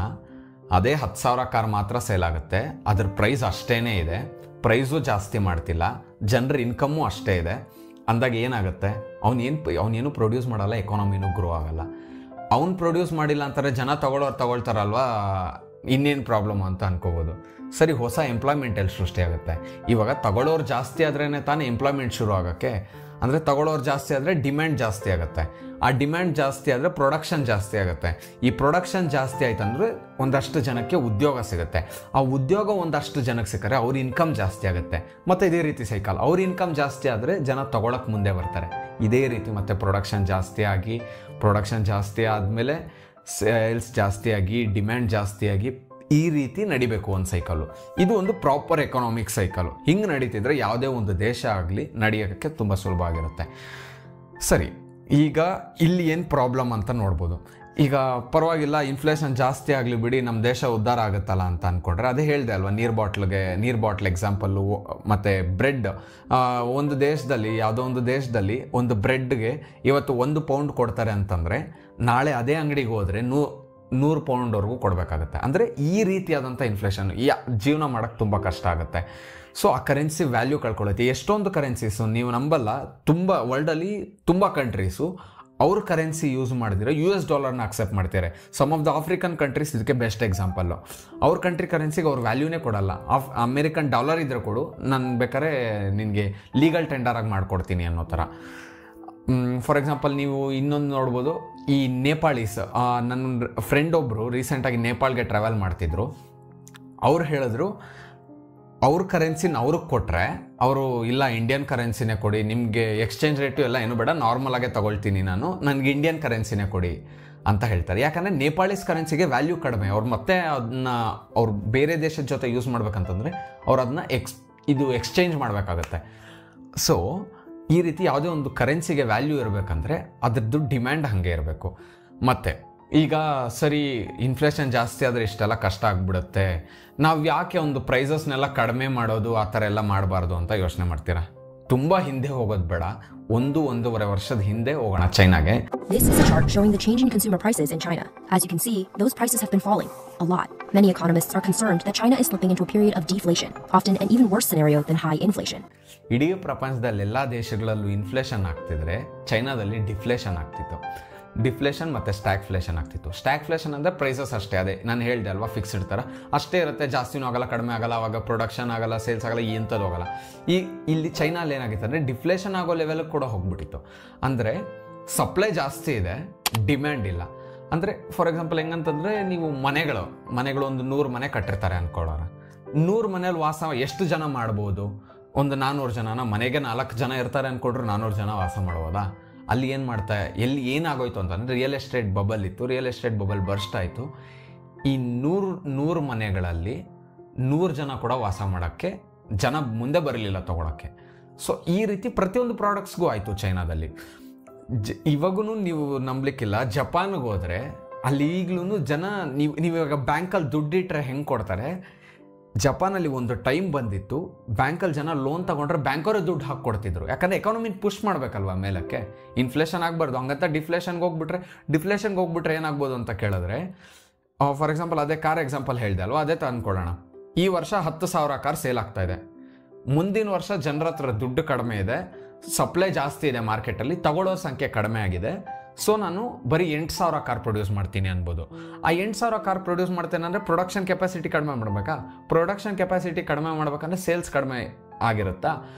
Speaker 1: ಅದೇ 10,000 ಕಾರ್ ಮಾತ್ರ ಸೇಲ್ ಆಗುತ್ತೆ, ಅದ್ರ ಪ್ರೈಸ್ ಅಷ್ಟೇ ಇದೆ, ಪ್ರೈಸು ಜಾಸ್ತಿ ಮಾಡ್ತಿಲ್ಲ, ಜನರ ಇನ್ಕಮ್ಮು ಅಷ್ಟೇ ಇದೆ ಅಂದಾಗ ಏನಾಗುತ್ತೆ, ಅವನೇನು ಪ್ರೊಡ್ಯೂಸ್ ಮಾಡಲ್ಲ, ಎಕಾನಮಿನೂ ಗ್ರೋ ಆಗಲ್ಲ. ಅವ್ನು ಪ್ರೊಡ್ಯೂಸ್ ಮಾಡಿಲ್ಲ ಅಂತಾರೆ, ಜನ ತಗೊಳ್ತಾರಲ್ವಾ, ಇನ್ನೇನು ಪ್ರಾಬ್ಲಮ್ ಅಂತ ಅನ್ಕೋಬೋದು. ಸರಿ, ಹೊಸ ಎಂಪ್ಲಾಯ್ಮೆಂಟ್ ಎಲ್ಲಿ ಸೃಷ್ಟಿಯಾಗುತ್ತೆ? ಇವಾಗ ತಗೊಳ್ಳೋರು ಜಾಸ್ತಿ ಆದ್ರೇ ತಾನೇ ಎಂಪ್ಲಾಯ್ಮೆಂಟ್ ಶುರು ಆಗೋಕ್ಕೆ. ಅಂದರೆ ತಗೊಳ್ಳೋರು ಜಾಸ್ತಿ ಆದರೆ ಡಿಮ್ಯಾಂಡ್ ಜಾಸ್ತಿ ಆಗುತ್ತೆ, ಆ ಡಿಮ್ಯಾಂಡ್ ಜಾಸ್ತಿ ಆದರೆ ಪ್ರೊಡಕ್ಷನ್ ಜಾಸ್ತಿ ಆಗುತ್ತೆ. ಈ ಪ್ರೊಡಕ್ಷನ್ ಜಾಸ್ತಿ ಆಯ್ತಂದ್ರೆ ಒಂದಷ್ಟು ಜನಕ್ಕೆ ಉದ್ಯೋಗ ಸಿಗುತ್ತೆ, ಆ ಉದ್ಯೋಗ ಒಂದಷ್ಟು ಜನಕ್ಕೆ ಸಿಕ್ಕರೆ ಅವ್ರ ಇನ್ಕಮ್ ಜಾಸ್ತಿ ಆಗುತ್ತೆ. ಮತ್ತು ಇದೇ ರೀತಿ ಸೈಕಲ್, ಅವ್ರ ಇನ್ಕಮ್ ಜಾಸ್ತಿ ಆದರೆ ಜನ ತಗೊಳಕ್ಕೆ ಮುಂದೆ ಬರ್ತಾರೆ. ಇದೇ ರೀತಿ ಮತ್ತೆ ಪ್ರೊಡಕ್ಷನ್ ಜಾಸ್ತಿ ಆದಮೇಲೆ ಸೇಲ್ಸ್ ಜಾಸ್ತಿಯಾಗಿ ಡಿಮ್ಯಾಂಡ್ ಜಾಸ್ತಿಯಾಗಿ ಈ ರೀತಿ ನಡಿಬೇಕು ಒಂದು ಸೈಕಲ್ಲು. ಇದು ಒಂದು ಪ್ರಾಪರ್ ಎಕನಾಮಿಕ್ ಸೈಕಲ್ಲು. ಹಿಂಗೆ ನಡೀತಿದ್ರೆ ಯಾವುದೇ ಒಂದು ದೇಶ ಆಗಲಿ ನಡೆಯೋಕ್ಕೆ ತುಂಬ ಸುಲಭ ಆಗಿರುತ್ತೆ. ಸರಿ, ಈಗ ಇಲ್ಲಿ ಏನು ಪ್ರಾಬ್ಲಮ್ ಅಂತ ನೋಡ್ಬೋದು. ಈಗ ಪರವಾಗಿಲ್ಲ, ಇನ್ಫ್ಲೇಷನ್ ಜಾಸ್ತಿ ಆಗಲಿ ಬಿಡಿ, ನಮ್ಮ ದೇಶ ಉದ್ಧಾರ ಆಗುತ್ತಲ್ಲ ಅಂತ ಅಂದ್ಕೊಂಡ್ರೆ, ಅದೇ ಹೇಳಿದೆ ಅಲ್ವಾ, ನೀರು ಬಾಟ್ಲ್ ಎಕ್ಸಾಂಪಲ್ಲು. ಮತ್ತು ಬ್ರೆಡ್, ಒಂದು ದೇಶದಲ್ಲಿ, ಯಾವುದೋ ಒಂದು ದೇಶದಲ್ಲಿ ಒಂದು ಬ್ರೆಡ್ಗೆ ಇವತ್ತು 1 ಪೌಂಡ್ ಕೊಡ್ತಾರೆ ಅಂತಂದರೆ, ನಾಳೆ ಅದೇ ಅಂಗಡಿಗೆ ಹೋದರೆ 100 ಪೌಂಡ್ವರೆಗೂ ಕೊಡಬೇಕಾಗತ್ತೆ. ಅಂದರೆ ಈ ರೀತಿಯಾದಂಥ ಇನ್ಫ್ಲೇಷನ್ ಜೀವನ ಮಾಡೋಕ್ಕೆ ತುಂಬ ಕಷ್ಟ ಆಗುತ್ತೆ. ಸೊ ಆ ಕರೆನ್ಸಿ ವ್ಯಾಲ್ಯೂ ಕಳ್ಕೊಳ್ಳುತ್ತೆ. ಎಷ್ಟೊಂದು ಕರೆನ್ಸೀಸು ನೀವು ನಂಬಲ್ಲ, ತುಂಬ ವರ್ಲ್ಡಲ್ಲಿ ತುಂಬ ಕಂಟ್ರೀಸು ಅವ್ರ ಕರೆನ್ಸಿ ಯೂಸ್ ಮಾಡಿದ್ರೆ US ಡಾಲರ್ನ ಅಕ್ಸೆಪ್ಟ್ ಮಾಡ್ತಾರೆ. Some of the African countries ಇದಕ್ಕೆ ಬೆಸ್ಟ್ ಎಕ್ಸಾಂಪಲ್ಲು. ಅವ್ರ ಕಂಟ್ರಿ ಕರೆನ್ಸಿಗೆ ಅವ್ರು ವ್ಯಾಲ್ಯೂನೇ ಕೊಡಲ್ಲ. ಅಮೇರಿಕನ್ ಡಾಲರ್ ಇದ್ರೆ ಕೊಡು, ನಾನು ಬೇಕಾದ್ರೆ ನಿನಗೆ ಲೀಗಲ್ ಟೆಂಡರಾಗಿ ಮಾಡಿಕೊಡ್ತೀನಿ ಅನ್ನೋ ಥರ. ಫಾರ್ ಎಕ್ಸಾಂಪಲ್ ನೀವು ಇನ್ನೊಂದು ನೋಡ್ಬೋದು, ಈ ನೇಪಾಳೀಸ್. ನನ್ನ ಫ್ರೆಂಡ್ ಒಬ್ಬರು ರೀಸೆಂಟಾಗಿ ನೇಪಾಳ್ಗೆ ಟ್ರಾವೆಲ್ ಮಾಡ್ತಿದ್ರು. ಅವ್ರು ಹೇಳಿದ್ರು, ಅವ್ರ ಕರೆನ್ಸಿನ ಅವ್ರಿಗೆ ಕೊಟ್ಟರೆ ಅವರು ಇಲ್ಲ ಇಂಡಿಯನ್ ಕರೆನ್ಸಿನೇ ಕೊಡಿ, ನಿಮಗೆ ಎಕ್ಸ್ಚೇಂಜ್ ರೇಟು ಎಲ್ಲ ಏನು ಬೇಡ, ನಾರ್ಮಲಾಗೆ ತೊಗೊಳ್ತೀನಿ ನಾನು, ನನಗೆ ಇಂಡಿಯನ್ ಕರೆನ್ಸಿನೇ ಕೊಡಿ ಅಂತ ಹೇಳ್ತಾರೆ. ಯಾಕಂದರೆ ನೇಪಾಳೀಸ್ ಕರೆನ್ಸಿಗೆ ವ್ಯಾಲ್ಯೂ ಕಡಿಮೆ. ಅವ್ರು ಮತ್ತೆ ಅದನ್ನ ಅವ್ರು ಬೇರೆ ದೇಶದ ಜೊತೆ ಯೂಸ್ ಮಾಡ್ಬೇಕಂತಂದರೆ ಅವ್ರು ಅದನ್ನ ಎಕ್ಸ್ಚೇಂಜ್ ಮಾಡಬೇಕಾಗತ್ತೆ. ಸೊ ಈ ರೀತಿ ಯಾವುದೇ ಒಂದು ಕರೆನ್ಸಿಗೆ ವ್ಯಾಲ್ಯೂ ಇರಬೇಕಂದ್ರೆ ಅದ್ರದ್ದು ಡಿಮ್ಯಾಂಡ್ ಹಾಗೆ ಇರಬೇಕು. ಮತ್ತು ಈಗ ಸರಿ, ಇನ್ಫ್ಲೇಷನ್ ಜಾಸ್ತಿ ಆದರೆ ಇಷ್ಟೆಲ್ಲ ಕಷ್ಟ ಆಗಿಬಿಡುತ್ತೆ, ನಾವು ಯಾಕೆ ಒಂದು ಪ್ರೈಸಸ್ನೆಲ್ಲ ಕಡಿಮೆ ಮಾಡೋದು, ಆ ಥರ ಎಲ್ಲ ಮಾಡಬಾರ್ದು ಅಂತ ಯೋಚನೆ ಮಾಡ್ತೀರಾ? ತುಂಬ ಹಿಂದೆ ಹೋಗೋದು ಬೇಡ, 1-1.5 ವರ್ಷದ ಹಿಂದೆ ಹೋಗೋಣ ಚೈನಾಗೆ.
Speaker 2: This is a chart showing the change in consumer prices in China. As you can see, those prices have been falling a lot. Many economists are concerned that China is slipping into a period of deflation, often an even worse scenario than high inflation.
Speaker 1: ಇಡೀ ಪ್ರಪಂಚದಲ್ಲಿ ಎಲ್ಲ ದೇಶಗಳಲ್ಲೂ inflation ಆಗ್ತಿದ್ರೆ ಚೈನಾದಲ್ಲಿ deflation ಆಗ್ತಿತ್ತು. Deflation ಮತ್ತು stagflation ಆಗ್ತಿತ್ತು. Stagflation ಅಂದರೆ prices ಅಷ್ಟೇ, ಅದೇ ನಾನು ಹೇಳಿದೆ ಅಲ್ವಾ, ಫಿಕ್ಸ್ಡ್ ಥರ ಅಷ್ಟೇ ಇರುತ್ತೆ, ಜಾಸ್ತಿನೂ ಆಗಲ್ಲ ಕಡಿಮೆ ಆಗಲ್ಲ, ಅವಾಗ ಪ್ರೊಡಕ್ಷನ್ ಆಗಲ್ಲ, ಸೇಲ್ಸ್ ಆಗಲ್ಲ, ಎಂಥದ್ದು ಹೋಗಲ್ಲ. ಇಲ್ಲಿ ಚೈನಲ್ಲಿ ಏನಾಗಿತ್ತು ಅಂದರೆ ಡಿಫ್ಲೇಷನ್ ಆಗೋ ಲೆವೆಲ್ಗೆ ಕೂಡ ಹೋಗ್ಬಿಟ್ಟಿತ್ತು. ಅಂದರೆ ಸಪ್ಲೈ ಜಾಸ್ತಿ ಇದೆ, ಡಿಮ್ಯಾಂಡ್ ಇಲ್ಲ. ಅಂದರೆ ಫಾರ್ ಎಕ್ಸಾಂಪಲ್ ಹೆಂಗಂತಂದರೆ, ನೀವು ಮನೆಗಳು ಒಂದು 100 ಮನೆ ಕಟ್ಟಿರ್ತಾರೆ ಅಂದ್ಕೊಳ್ಳೋರು. 100 ಮನೇಲಿ ವಾಸ ಎಷ್ಟು ಜನ ಮಾಡ್ಬೋದು? ಒಂದು 400 ಜನನ. ಮನೆಗೆ 4 ಜನ ಇರ್ತಾರೆ ಅಂದ್ಕೊಂಡ್ರೆ 400 ಜನ ವಾಸ ಮಾಡ್ಬೋದಾ? ಅಲ್ಲಿ ಏನು ಏನಾಗೋಯ್ತು ಅಂತಂದರೆ, ರಿಯಲ್ ಎಸ್ಟೇಟ್ ಬಬಲ್ ಇತ್ತು, ರಿಯಲ್ ಎಸ್ಟೇಟ್ ಬಬಲ್ ಬರ್ಸ್ಟ್ ಆಯಿತು. ಈ 100 ಮನೆಗಳಲ್ಲಿ 100 ಜನ ಕೂಡ ವಾಸ ಮಾಡೋಕ್ಕೆ ಜನ ಮುಂದೆ ಬರಲಿಲ್ಲ ತೊಗೊಳಕ್ಕೆ. ಸೊ ಈ ರೀತಿ ಪ್ರತಿಯೊಂದು ಪ್ರಾಡಕ್ಟ್ಸ್ಗೂ ಆಯಿತು ಚೈನಾದಲ್ಲಿ. ಇವಾಗೂ ನೀವು ನಂಬಲಿಕ್ಕಿಲ್ಲ, ಜಪಾನ್ಗೆ ಹೋದರೆ ಅಲ್ಲಿ ಈಗಲೂ ಜನ, ನೀವು ಇವಾಗ ಬ್ಯಾಂಕಲ್ಲಿ ದುಡ್ಡಿಟ್ರೆ ಹೆಂಗೆ ಕೊಡ್ತಾರೆ, ಜಪಾನಲ್ಲಿ ಒಂದು ಟೈಮ್ ಬಂದಿತ್ತು, ಬ್ಯಾಂಕಲ್ಲಿ ಜನ ಲೋನ್ ತೊಗೊಂಡ್ರೆ ಬ್ಯಾಂಕವರೇ ದುಡ್ಡು ಹಾಕ್ಕೊಡ್ತಿದ್ರು. ಯಾಕಂದರೆ ಎಕಾನಮಿನ ಪುಷ್ ಮಾಡಬೇಕಲ್ವ ಮೇಲಕ್ಕೆ, ಇನ್ಫ್ಲೇಷನ್ ಆಗಬಾರ್ದು. ಹಂಗಂತ ಡಿಫ್ಲೇಷನ್ಗೆ ಹೋಗ್ಬಿಟ್ರೆ ಏನಾಗ್ಬೋದು ಅಂತ ಕೇಳಿದ್ರೆ, ಫಾರ್ ಎಕ್ಸಾಂಪಲ್ ಅದೇ ಕಾರ್ ಎಕ್ಸಾಂಪಲ್ ಹೇಳಿದೆ ಅಲ್ವಾ, ಅದೇ ತಂದ್ಕೊಳ್ಳೋಣ. ಈ ವರ್ಷ 10,000 ಕಾರ್ ಸೇಲ್ ಆಗ್ತಾ ಇದೆ. ಮುಂದಿನ ವರ್ಷ ಜನರ ಹತ್ರ ದುಡ್ಡು ಕಡಿಮೆ ಇದೆ, ಸಪ್ಲೈ ಜಾಸ್ತಿ ಇದೆ ಮಾರ್ಕೆಟಲ್ಲಿ, ತಗೊಳ್ಳೋ ಸಂಖ್ಯೆ ಕಡಿಮೆ ಆಗಿದೆ. ಸೊ ನಾನು ಬರೀ 8,000 ಕಾರ್ ಪ್ರೊಡ್ಯೂಸ್ ಮಾಡ್ತೀನಿ ಅನ್ಬೋದು. ಆ 8,000 ಕಾರ್ ಪ್ರೊಡ್ಯೂಸ್ ಮಾಡ್ತೇನೆ ಅಂದರೆ ಪ್ರೊಡಕ್ಷನ್ ಕೆಪಾಸಿಟಿ ಕಡಿಮೆ ಮಾಡಬೇಕಾ? ಪ್ರೊಡಕ್ಷನ್ ಕೆಪಾಸಿಟಿ ಕಡಿಮೆ ಮಾಡ್ಬೇಕಂದ್ರೆ ಸೇಲ್ಸ್ ಕಡಿಮೆ ಆಗಿರುತ್ತಾ?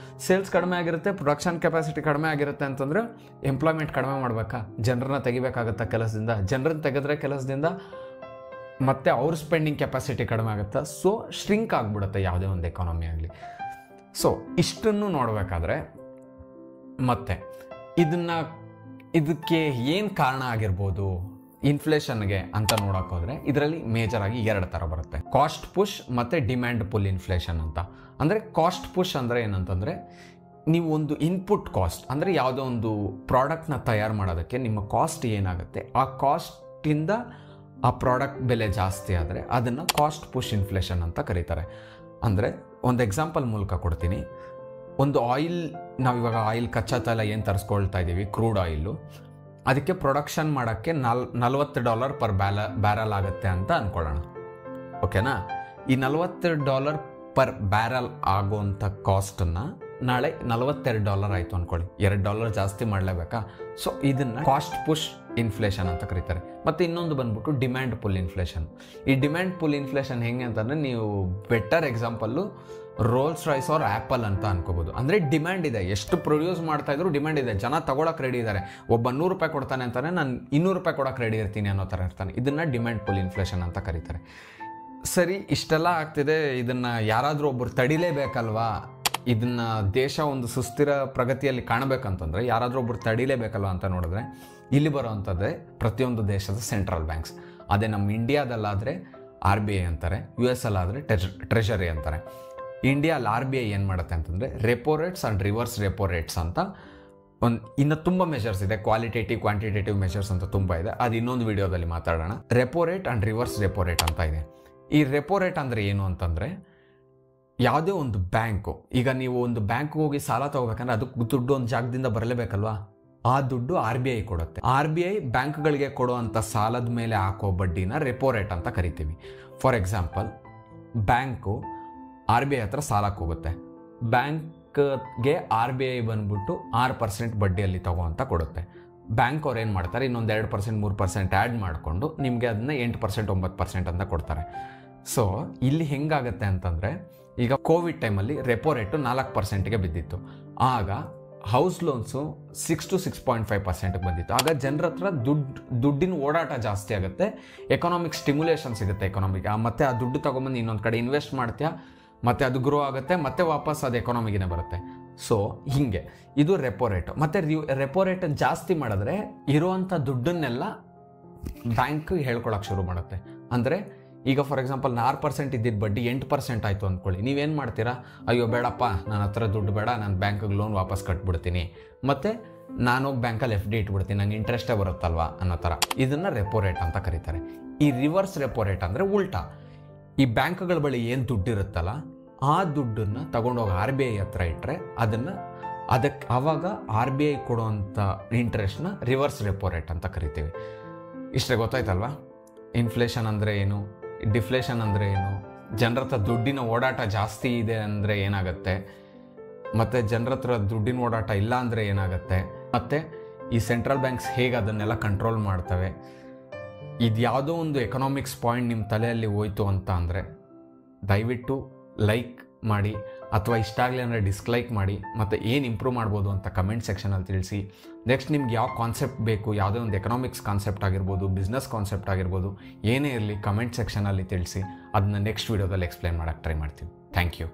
Speaker 1: ಸೇಲ್ಸ್ ಕಡಿಮೆ ಆಗಿರುತ್ತೆ, ಪ್ರೊಡಕ್ಷನ್ ಕೆಪಾಸಿಟಿ ಕಡಿಮೆ ಆಗಿರುತ್ತೆ ಅಂತಂದರೆ ಎಂಪ್ಲಾಯ್ಮೆಂಟ್ ಕಡಿಮೆ ಮಾಡಬೇಕಾ? ಜನರನ್ನ ತೆಗಿಬೇಕಾಗತ್ತಾ ಕೆಲಸದಿಂದ? ಜನರನ್ನ ತೆಗೆದ್ರೆ ಕೆಲಸದಿಂದ ಮತ್ತು ಅವ್ರ ಸ್ಪೆಂಡಿಂಗ್ ಕೆಪಾಸಿಟಿ ಕಡಿಮೆ ಆಗುತ್ತಾ? ಸೊ ಶ್ರಿಂಕ್ ಆಗಿಬಿಡುತ್ತೆ ಯಾವುದೇ ಒಂದು ಎಕಾನಮಿ ಆಗಲಿ. ಸೊ ಇಷ್ಟನ್ನು ನೋಡಬೇಕಾದ್ರೆ ಮತ್ತೆ ಇದಕ್ಕೆ ಏನು ಕಾರಣ ಆಗಿರ್ಬೋದು ಇನ್ಫ್ಲೇಷನ್ಗೆ ಅಂತ ನೋಡೋಕ್ಕೋದ್ರೆ ಇದರಲ್ಲಿ ಮೇಜರ್ ಆಗಿ 2 ಥರ ಬರುತ್ತೆ, ಕಾಸ್ಟ್ ಪುಷ್ ಮತ್ತು ಡಿಮ್ಯಾಂಡ್ ಪುಲ್ ಇನ್ಫ್ಲೇಷನ್ ಅಂತ. ಅಂದರೆ ಕಾಸ್ಟ್ ಪುಷ್ ಅಂದರೆ ಏನಂತಂದರೆ, ನೀವು ಒಂದು ಇನ್ಪುಟ್ ಕಾಸ್ಟ್ ಅಂದರೆ ಯಾವುದೋ ಒಂದು ಪ್ರಾಡಕ್ಟ್ನ ತಯಾರು ಮಾಡೋದಕ್ಕೆ ನಿಮ್ಮ ಕಾಸ್ಟ್ ಏನಾಗುತ್ತೆ, ಆ ಕಾಸ್ಟಿಂದ ಆ ಪ್ರಾಡಕ್ಟ್ ಬೆಲೆ ಜಾಸ್ತಿ ಆದರೆ ಅದನ್ನು ಕಾಸ್ಟ್ ಪುಷ್ ಇನ್ಫ್ಲೇಷನ್ ಅಂತ ಕರೀತಾರೆ. ಅಂದರೆ ಒಂದು ಎಕ್ಸಾಂಪಲ್ ಮೂಲಕ ಕೊಡ್ತೀನಿ. ಒಂದು ಆಯಿಲ್, ನಾವಿವಾಗ ಆಯಿಲ್ ಕಚ್ಚಾ ತೈಲ ಏನು ತರಿಸ್ಕೊಳ್ತಾ ಇದ್ದೀವಿ, ಕ್ರೂಡ್ ಆಯಿಲು, ಅದಕ್ಕೆ ಪ್ರೊಡಕ್ಷನ್ ಮಾಡೋಕ್ಕೆ $40 ಪರ್ ಬ್ಯಾರಲ್ ಆಗುತ್ತೆ ಅಂತ ಅಂದ್ಕೊಳ್ಳೋಣ. ಓಕೆನಾ? ಈ $40 ಪರ್ ಬ್ಯಾರಲ್ ಆಗೋವಂಥ ಕಾಸ್ಟನ್ನು ನಾಳೆ $42 ಆಯಿತು ಅಂದ್ಕೊಳ್ಳಿ, $2 ಜಾಸ್ತಿ ಮಾಡಲೇಬೇಕಾ? ಸೊ ಇದನ್ನು ಕಾಸ್ಟ್ ಪುಷ್ ಇನ್ಫ್ಲೇಷನ್ ಅಂತ ಕರೀತಾರೆ. ಮತ್ತು ಇನ್ನೊಂದು ಬಂದ್ಬಿಟ್ಟು ಡಿಮ್ಯಾಂಡ್ ಪುಲ್ ಇನ್ಫ್ಲೇಷನ್. ಈ ಡಿಮ್ಯಾಂಡ್ ಪುಲ್ ಇನ್ಫ್ಲೇಷನ್ ಹೆಂಗೆ ಅಂತಂದರೆ, ನೀವು ಬೆಟರ್ ಎಕ್ಸಾಂಪಲ್ಲು ರೋಲ್ಸ್ ರಾಯ್ಸ್ ಅವ್ರ ಆ್ಯಪಲ್ ಅಂತ ಅನ್ಕೋಬೋದು. ಅಂದರೆ ಡಿಮ್ಯಾಂಡ್ ಇದೆ, ಎಷ್ಟು ಪ್ರೊಡ್ಯೂಸ್ ಮಾಡ್ತಾ ಇದ್ರು ಡಿಮ್ಯಾಂಡ್ ಇದೆ, ಜನ ತಗೊಳಕ್ಕೆ ರೆಡಿ ಇದ್ದಾರೆ. ಒಬ್ಬ $100 ಕೊಡ್ತಾನೆ ಅಂತಾನೆ ನಾನು $200 ಕೊಡೋಕೆ ರೆಡಿ ಇರ್ತೀನಿ ಅನ್ನೋ ಥರ ಇರ್ತಾನೆ. ಇದನ್ನು ಡಿಮ್ಯಾಂಡ್ ಪುಲ್ ಇನ್ಫ್ಲೇಷನ್ ಅಂತ ಕರೀತಾರೆ. ಸರಿ, ಇಷ್ಟೆಲ್ಲ ಆಗ್ತಿದೆ, ಇದನ್ನು ಯಾರಾದರೂ ಒಬ್ಬರು ತಡಿಲೇಬೇಕಲ್ವಾ? ಇದನ್ನು ದೇಶ ಒಂದು ಸುಸ್ಥಿರ ಪ್ರಗತಿಯಲ್ಲಿ ಕಾಣಬೇಕಂತಂದರೆ ಯಾರಾದರೂ ಒಬ್ಬರು ತಡಿಲೇಬೇಕಲ್ವ ಅಂತ ನೋಡಿದ್ರೆ ಇಲ್ಲಿ ಬರೋವಂಥದ್ದೇ ಪ್ರತಿಯೊಂದು ದೇಶದ ಸೆಂಟ್ರಲ್ ಬ್ಯಾಂಕ್ಸ್. ಅದೇ ನಮ್ಮ ಇಂಡಿಯಾದಲ್ಲಾದರೆ RBI ಅಂತಾರೆ, US ಅಲ್ಲಾದರೆ ಟ್ರೆಷರಿ ಅಂತಾರೆ. ಇಂಡಿಯಾದಲ್ಲಿ RBI ಏನು ಮಾಡುತ್ತೆ ಅಂತಂದರೆ repo rates and reverse repo rates ಅಂತ ಇನ್ನು ತುಂಬ ಮೆಷರ್ಸ್ ಇದೆ, ಕ್ವಾಲಿಟೇಟಿವ್ ಕ್ವಾಂಟಿಟೇಟಿವ್ ಮೆಷರ್ಸ್ ಅಂತ ತುಂಬ ಇದೆ, ಅದು ಇನ್ನೊಂದು ವಿಡಿಯೋದಲ್ಲಿ ಮಾತಾಡೋಣ. Repo rate and reverse repo rate ಅಂತ ಇದೆ. ಈ ರೆಪೋ ರೇಟ್ ಅಂದರೆ ಏನು ಅಂತಂದರೆ, ಯಾವುದೇ ಒಂದು ಬ್ಯಾಂಕು, ಈಗ ನೀವು ಒಂದು ಬ್ಯಾಂಕ್ಗೆ ಹೋಗಿ ಸಾಲ ತಗೋಬೇಕಂದ್ರೆ ಅದಕ್ಕೆ ದುಡ್ಡು ಒಂದು ಜಾಗದಿಂದ ಬರಲೇಬೇಕಲ್ವಾ? ಆ ದುಡ್ಡು RBI ಕೊಡುತ್ತೆ. RBI ಬ್ಯಾಂಕ್ಗಳಿಗೆ ಕೊಡುವಂಥ ಸಾಲದ ಮೇಲೆ ಹಾಕೋ ಬಡ್ಡಿನ ರೆಪೋ ರೇಟ್ ಅಂತ ಕರಿತೀವಿ. ಫಾರ್ ಎಕ್ಸಾಂಪಲ್, ಬ್ಯಾಂಕು RBI ಹತ್ರ ಸಾಲಕ್ಕೆ ಹೋಗುತ್ತೆ, ಬ್ಯಾಂಕ್ಗೆ RBI ಬಂದ್ಬಿಟ್ಟು 6% ಬಡ್ಡಿಯಲ್ಲಿ ತಗೋ ಅಂತ ಕೊಡುತ್ತೆ. ಬ್ಯಾಂಕ್ ಅವ್ರು ಏನು ಮಾಡ್ತಾರೆ, ಇನ್ನೊಂದು 2% 3% ಆ್ಯಡ್ ಮಾಡಿಕೊಂಡು ನಿಮಗೆ ಅದನ್ನ 8% 9% ಅಂತ ಕೊಡ್ತಾರೆ. ಸೊ ಇಲ್ಲಿ ಹೆಂಗಾಗತ್ತೆ ಅಂತಂದರೆ, ಈಗ ಕೋವಿಡ್ ಟೈಮಲ್ಲಿ ರೆಪೋ ರೇಟು 4%ಗೆ ಬಿದ್ದಿತ್ತು. ಆಗ ಹೌಸ್ ಲೋನ್ಸು 6 to 6.5% ಬಂದಿತ್ತು. ಆಗ ಜನರ ಹತ್ರ ದುಡ್ಡಿನ ಓಡಾಟ ಜಾಸ್ತಿ ಆಗುತ್ತೆ, ಎಕನಾಮಿಕ್ ಸ್ಟಿಮ್ಯುಲೇಷನ್ ಸಿಗುತ್ತೆ ಎಕನಾಮಿಗೆ. ಮತ್ತು ಆ ದುಡ್ಡು ತೊಗೊಂಬಂದು ಇನ್ನೊಂದು ಕಡೆ ಇನ್ವೆಸ್ಟ್ ಮಾಡ್ತೀಯಾ, ಮತ್ತು ಅದು ಗ್ರೋ ಆಗುತ್ತೆ, ಮತ್ತು ವಾಪಸ್ ಅದು ಎಕಾನಮಿಗೆ ಬರುತ್ತೆ. ಸೊ ಹೀಗೆ ಇದು ರೆಪೋ ರೇಟು. ಮತ್ತು ರೆಪೋ ರೇಟ್ ಜಾಸ್ತಿ ಮಾಡಿದ್ರೆ ಇರುವಂಥ ದುಡ್ಡನ್ನೆಲ್ಲ ಬ್ಯಾಂಕ್ ಹೇಳ್ಕೊಳಕ್ಕೆ ಶುರು ಮಾಡುತ್ತೆ. ಅಂದರೆ ಈಗ ಫಾರ್ ಎಕ್ಸಾಂಪಲ್ 6% ಇದ್ದಿದ್ದು ಬಡ್ಡಿ 8% ಆಯಿತು ಅಂದ್ಕೊಳ್ಳಿ, ನೀವೇನು ಮಾಡ್ತೀರಾ? ಅಯ್ಯೋ ಬೇಡಪ್ಪ, ನನ್ನ ಹತ್ರ ದುಡ್ಡು ಬೇಡ, ನಾನು ಬ್ಯಾಂಕಿಗೆ ಲೋನ್ ವಾಪಸ್ ಕಟ್ಬಿಡ್ತೀನಿ, ಮತ್ತು ನಾನೋಗಿ ಬ್ಯಾಂಕಲ್ಲಿ FD ಇಟ್ಬಿಡ್ತೀನಿ, ನಂಗೆ ಇಂಟ್ರೆಸ್ಟೇ ಬರುತ್ತಲ್ವಾ ಅನ್ನೋ ಥರ. ಇದನ್ನು ರೆಪೋ ರೇಟ್ ಅಂತ ಕರೀತಾರೆ. ಈ ರಿವರ್ಸ್ ರೆಪೋ ರೇಟ್ ಅಂದರೆ ಉಲ್ಟಾ, ಈ ಬ್ಯಾಂಕ್ಗಳ ಬಳಿ ಏನು ದುಡ್ಡಿರುತ್ತಲ್ಲ ಆ ದುಡ್ಡನ್ನು ತಗೊಂಡೋಗಿ RBI ಹತ್ರ ಇಟ್ಟರೆ ಅದಕ್ಕೆ ಆವಾಗ RBI ಕೊಡುವಂಥ ಇಂಟ್ರೆಸ್ಟ್ನ ರಿವರ್ಸ್ ರೆಪೋ ರೇಟ್ ಅಂತ ಕರಿತೀವಿ. ಇಷ್ಟೇ ಗೊತ್ತಾಯ್ತಲ್ವಾ? ಇನ್ಫ್ಲೇಷನ್ ಅಂದರೆ ಏನು, ಡಿಫ್ಲೇಷನ್ ಅಂದರೆ ಏನು, ಜನರ ಹತ್ರ ದುಡ್ಡಿನ ಓಡಾಟ ಜಾಸ್ತಿ ಇದೆ ಅಂದರೆ ಏನಾಗುತ್ತೆ, ಮತ್ತು ಜನರ ಹತ್ರ ದುಡ್ಡಿನ ಓಡಾಟ ಇಲ್ಲ ಅಂದರೆ ಏನಾಗುತ್ತೆ, ಮತ್ತು ಈ ಸೆಂಟ್ರಲ್ ಬ್ಯಾಂಕ್ಸ್ ಹೇಗೆ ಅದನ್ನೆಲ್ಲ ಕಂಟ್ರೋಲ್ ಮಾಡ್ತವೆ. ಇದು ಯಾವುದೋ ಒಂದು ಎಕನಾಮಿಕ್ಸ್ ಪಾಯಿಂಟ್ ನಿಮ್ಮ ತಲೆಯಲ್ಲಿ ಹೋಯ್ತು ಅಂತ ಅಂದರೆ ದಯವಿಟ್ಟು ಲೈಕ್ ಮಾಡಿ, ಅಥವಾ ಇಷ್ಟ ಆಗಲಿ ಅಂದರೆ ಡಿಸ್ಲೈಕ್ ಮಾಡಿ, ಮತ್ತು ಏನು ಇಂಪ್ರೂವ್ ಮಾಡ್ಬೋದು ಅಂತ ಕಮೆಂಟ್ ಸೆಕ್ಷನಲ್ಲಿ ತಿಳಿಸಿ. ನೆಕ್ಸ್ಟ್ ನಿಮ್ಗೆ ಯಾವ ಕಾನ್ಸೆಪ್ಟ್ ಬೇಕು, ಯಾವುದೇ ಒಂದು ಎಕನಾಮಿಕ್ಸ್ ಕಾನ್ಸೆಪ್ಟ್ ಆಗಿರ್ಬೋದು, ಬಿಸ್ನೆಸ್ ಕಾನ್ಸೆಪ್ಟ್ ಆಗಿರ್ಬೋದು, ಏನೇ ಇರಲಿ ಕಮೆಂಟ್ ಸೆಕ್ಷನಲ್ಲಿ ತಿಳಿಸಿ, ಅದನ್ನ ನೆಕ್ಸ್ಟ್ ವೀಡಿಯೋದಲ್ಲಿ ಎಕ್ಸ್ಪ್ಲೈನ್ ಮಾಡೋಕ್ಕೆ ಟ್ರೈ ಮಾಡ್ತೀವಿ. Thank you.